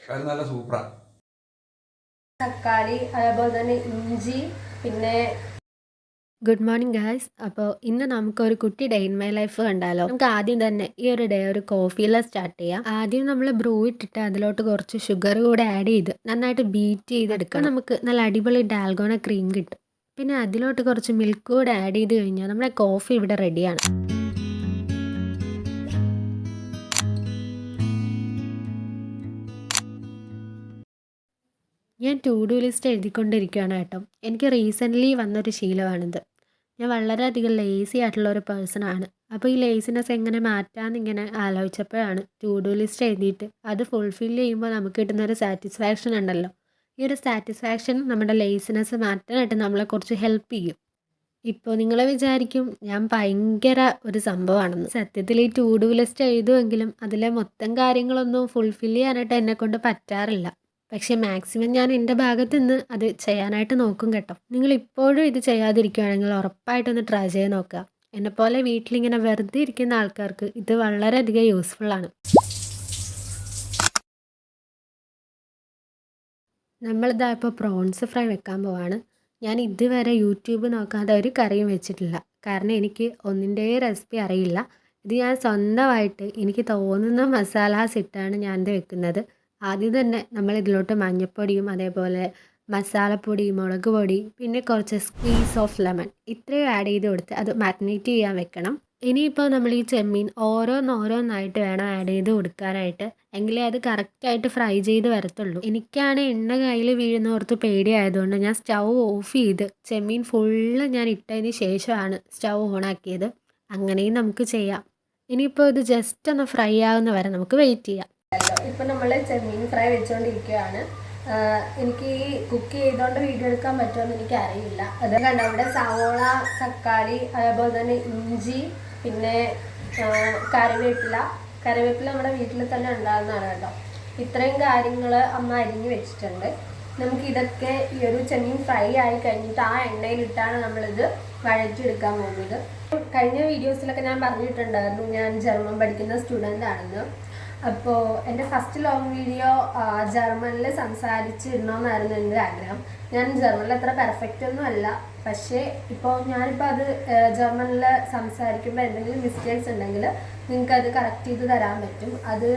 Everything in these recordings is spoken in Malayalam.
അത് നല്ല സൂപ്പറാ. തക്കാളി അതേപോലെ തന്നെ ഇഞ്ചി പിന്നെ ഗുഡ് മോർണിംഗ് ഗായ്സ്. അപ്പോൾ ഇന്ന് നമുക്കൊരു കുട്ടി ഡേ ഇൻ മൈ ലൈഫ് കണ്ടാലോ. നമുക്ക് ആദ്യം തന്നെ ഈ ഒരു ഡേ ഒരു കോഫിയിൽ സ്റ്റാർട്ട് ചെയ്യാം. ആദ്യം നമ്മൾ ബ്രൂ ഇട്ടിട്ട് അതിലോട്ട് കുറച്ച് ഷുഗർ കൂടെ ആഡ് ചെയ്ത് നന്നായിട്ട് ബീറ്റ് ചെയ്തെടുക്കാം. നമുക്ക് നല്ല അടിപൊളി ഡാൽഗോണ ക്രീം കിട്ടും. പിന്നെ അതിലോട്ട് കുറച്ച് മിൽക്ക് കൂടെ ആഡ് ചെയ്ത് കഴിഞ്ഞാൽ നമ്മുടെ കോഫി ഇവിടെ റെഡിയാണ്. ഞാൻ ടു ഡു ലിസ്റ്റ് എഴുതിക്കൊണ്ടിരിക്കുകയാണ് കേട്ടോ. എനിക്ക് റീസെൻ്റ്ലി വന്നൊരു ശീലമാണിത്. ഞാൻ വളരെയധികം ലേസി ആയിട്ടുള്ള ഒരു പേഴ്സൺ ആണ്. അപ്പോൾ ഈ ലേസിനെസ് എങ്ങനെ മാറ്റാമെന്ന് ഇങ്ങനെ ആലോചിച്ചപ്പോഴാണ് ടു ഡു ലിസ്റ്റ് എഴുതിയിട്ട് അത് ഫുൾഫിൽ ചെയ്യുമ്പോൾ നമുക്ക് കിട്ടുന്നൊരു സാറ്റിസ്ഫാക്ഷൻ ഉണ്ടല്ലോ. ഈ ഒരു സാറ്റിസ്ഫാക്ഷൻ നമ്മുടെ ലേസിനെസ് മാറ്റാനായിട്ട് നമ്മളെ കുറച്ച് ഹെൽപ്പ് ചെയ്യും. ഇപ്പോൾ നിങ്ങൾ വിചാരിക്കും ഞാൻ ഭയങ്കര ഒരു സംഭവമാണെന്ന്. സത്യത്തിൽ ഈ ടു ഡു ലിസ്റ്റ് എഴുതുമെങ്കിലും അതിലെ മൊത്തം കാര്യങ്ങളൊന്നും ഫുൾഫിൽ ചെയ്യാനായിട്ട് എന്നെക്കൊണ്ട് പറ്റാറില്ല. പക്ഷേ മാക്സിമം ഞാൻ എൻ്റെ ഭാഗത്ത് നിന്ന് അത് ചെയ്യാനായിട്ട് നോക്കും കേട്ടോ. നിങ്ങൾ ഇപ്പോഴും ഇത് ചെയ്യാതിരിക്കുകയാണെങ്കിൽ ഉറപ്പായിട്ടൊന്ന് ട്രൈ ചെയ്ത് നോക്കുക. എന്നെപ്പോലെ വീട്ടിലിങ്ങനെ വെറുതെ ഇരിക്കുന്ന ആൾക്കാർക്ക് ഇത് വളരെയധികം യൂസ്ഫുള്ളാണ്. നമ്മളിതാ ഇപ്പോൾ പ്രോൺസ് ഫ്രൈ വെക്കാൻ പോവാണ്. ഞാൻ ഇതുവരെ യൂട്യൂബ് നോക്കാതെ ഒരു കറിയും വെച്ചിട്ടില്ല. കാരണം എനിക്ക് ഒന്നിൻ്റെ റെസിപ്പി അറിയില്ല. ഇത് ഞാൻ സ്വന്തമായിട്ട് എനിക്ക് തോന്നുന്ന മസാലാസ് ഇട്ടാണ് ഞാനിത് വെക്കുന്നത്. ആദ്യം തന്നെ നമ്മൾ ഇതിലോട്ട് മഞ്ഞൾപ്പൊടിയും അതേപോലെ മസാലപ്പൊടി, മുളക് പൊടി, പിന്നെ കുറച്ച് സ്ക്വീസ് ഓഫ് ലെമൺ ഇത്രയും ആഡ് ചെയ്ത് കൊടുത്ത് അത് മാരിനേറ്റ് ചെയ്യാൻ വെക്കണം. ഇനിയിപ്പോൾ നമ്മൾ ഈ ചെമ്മീൻ ഓരോന്നോരോന്നായിട്ട് വേണം ആഡ് ചെയ്ത് കൊടുക്കാനായിട്ട്. എങ്കിലേ അത് കറക്റ്റായിട്ട് ഫ്രൈ ചെയ്ത് വരത്തുള്ളൂ. എനിക്കാണ് എണ്ണ കയ്യിൽ വീഴുന്നോർത്ത് പേടിയായതുകൊണ്ട് ഞാൻ സ്റ്റൗ ഓഫ് ചെയ്ത് ചെമ്മീൻ ഫുള്ള് ഞാൻ ഇട്ടതിന് ശേഷമാണ് സ്റ്റൗ ഓണാക്കിയത്. അങ്ങനെയും നമുക്ക് ചെയ്യാം. ഇനിയിപ്പോൾ ഇത് ജസ്റ്റ് ഒന്ന് ഫ്രൈ ആകുന്ന വരെ നമുക്ക് വെയിറ്റ് ചെയ്യാം. ഇപ്പം നമ്മൾ ചെമ്മീൻ ഫ്രൈ വെച്ചുകൊണ്ടിരിക്കുകയാണ്. എനിക്ക് ഈ കുക്ക് ചെയ്തുകൊണ്ട് വീഡിയോ എടുക്കാൻ പറ്റുമെന്ന് എനിക്ക് അറിയില്ല. അത് കണ്ട അവിടെ സവോള, തക്കാളി, അതേപോലെ തന്നെ ഇഞ്ചി, പിന്നെ കറിവേപ്പില നമ്മുടെ വീട്ടിൽ തന്നെ ഉണ്ടാകുന്നതാണ് കേട്ടോ. ഇത്രയും കാര്യങ്ങൾ അമ്മ അരിഞ്ഞ് വെച്ചിട്ടുണ്ട്. നമുക്ക് ഇതൊക്കെ ഈ ഒരു ചെമ്മീൻ ഫ്രൈ ആയി കഴിഞ്ഞിട്ട് ആ എണ്ണയിലിട്ടാണ് നമ്മളിത് വഴറ്റിയെടുക്കാൻ പോകുന്നത്. കഴിഞ്ഞ വീഡിയോസിലൊക്കെ ഞാൻ പറഞ്ഞിട്ടുണ്ടായിരുന്നു ഞാൻ ജർമ്മൻ പഠിക്കുന്ന സ്റ്റുഡൻ്റ് ആണെന്ന്. അപ്പോൾ എൻ്റെ ഫസ്റ്റ് ലോങ് വീഡിയോ ജർമ്മനിൽ സംസാരിച്ചിടണമെന്നായിരുന്നു എൻ്റെ ആഗ്രഹം. ഞാൻ ജർമ്മനിൽ അത്ര പെർഫെക്റ്റ് ഒന്നും അല്ല. പക്ഷേ ഞാനിപ്പോൾ അത് ജർമ്മനിൽ സംസാരിക്കുമ്പോൾ എന്തെങ്കിലും മിസ്റ്റേക്സ് ഉണ്ടെങ്കിൽ നിങ്ങൾക്കത് കറക്റ്റ് ചെയ്ത് തരാൻ പറ്റും. അത്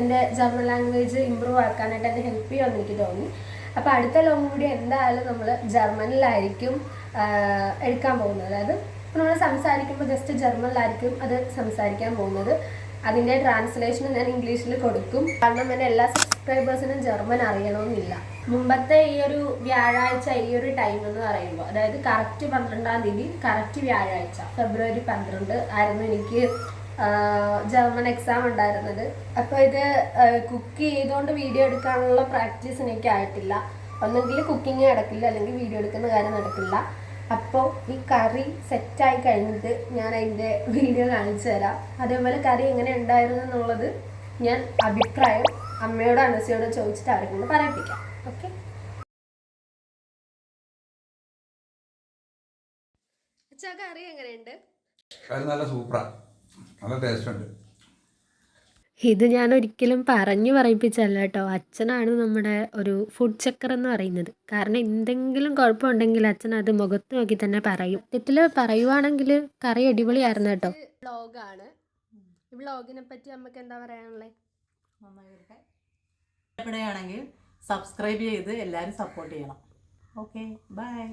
എൻ്റെ ജർമ്മൻ ലാംഗ്വേജ് ഇമ്പ്രൂവ് ആക്കാനായിട്ട് എന്നെ ഹെൽപ്പ് ചെയ്യുമെന്ന് എനിക്ക് തോന്നി. അപ്പോൾ അടുത്ത ലോങ് വീഡിയോ എന്തായാലും നമ്മൾ ജർമ്മനിലായിരിക്കും എടുക്കാൻ പോകുന്നത്. അതായത് നമ്മൾ സംസാരിക്കുമ്പോൾ ജസ്റ്റ് ജർമ്മനിലായിരിക്കും അത് സംസാരിക്കാൻ പോകുന്നത്. അതിൻ്റെ ട്രാൻസ്ലേഷൻ ഞാൻ ഇംഗ്ലീഷിൽ കൊടുക്കും. കാരണം എൻ്റെ എല്ലാ സബ്സ്ക്രൈബേഴ്സിനും ജർമ്മൻ അറിയണമെന്നില്ല. മുമ്പത്തെ ഈ ഒരു വ്യാഴാഴ്ച ഈ ഒരു ടൈം എന്ന് പറയുമ്പോൾ അതായത് കറക്റ്റ് 12-ാം തീയതി കറക്റ്റ് വ്യാഴാഴ്ച ഫെബ്രുവരി 12 ആയിരുന്നു എനിക്ക് ജർമ്മൻ എക്സാം ഉണ്ടായിരുന്നത്. അപ്പോൾ ഇത് കുക്ക് ചെയ്തുകൊണ്ട് വീഡിയോ എടുക്കാനുള്ള പ്രാക്ടീസ് എനിക്ക് ആയിട്ടില്ല. ഒന്നെങ്കിൽ കുക്കിങ് നടക്കില്ല, അല്ലെങ്കിൽ വീഡിയോ എടുക്കുന്ന കാര്യം നടക്കില്ല. അപ്പോൾ ഈ കറി സെറ്റായി കഴിഞ്ഞിട്ട് ഞാൻ അതിൻ്റെ വീഡിയോ കാണിച്ചു തരാം. അതേപോലെ കറി എങ്ങനെ ഉണ്ടായിരുന്നു എന്നുള്ളത് ഞാൻ അഭിപ്രായം അമ്മയോടോ അനസിയോടോ ചോദിച്ചിട്ട് അവരെ കൊണ്ട് പറയിപ്പിക്കാം. ഓക്കെ, അച്ഛാ കറി എങ്ങനെയുണ്ട്? അത് നല്ല സൂപ്പറാ, നല്ല ടേസ്റ്റ് ഉണ്ട്. ഇത് ഞാൻ ഒരിക്കലും പറഞ്ഞു പറയിപ്പിച്ചല്ല കേട്ടോ. അച്ഛനാണ് നമ്മുടെ ഒരു ഫുഡ് ചെക്കർ എന്ന് പറയുന്നത്. കാരണം എന്തെങ്കിലും കുഴപ്പമുണ്ടെങ്കിൽ അച്ഛൻ അത് മുഖത്ത് നോക്കി തന്നെ പറയും. സത്യത്തിൽ പറയുവാണെങ്കിൽ കറി അടിപൊളിയായിരുന്നു കേട്ടോ. വ്ളോഗാണ്. ഈ വ്ളോഗിനെ പറ്റി നമുക്ക് എന്താ പറയാനുള്ളത്? നന്നായിട്ട് ഇഷ്ടപ്പെടുകയാണെങ്കിൽ സബ്സ്ക്രൈബ് ചെയ്ത് എല്ലാവരും സപ്പോർട്ട് ചെയ്യണം. Okay, by.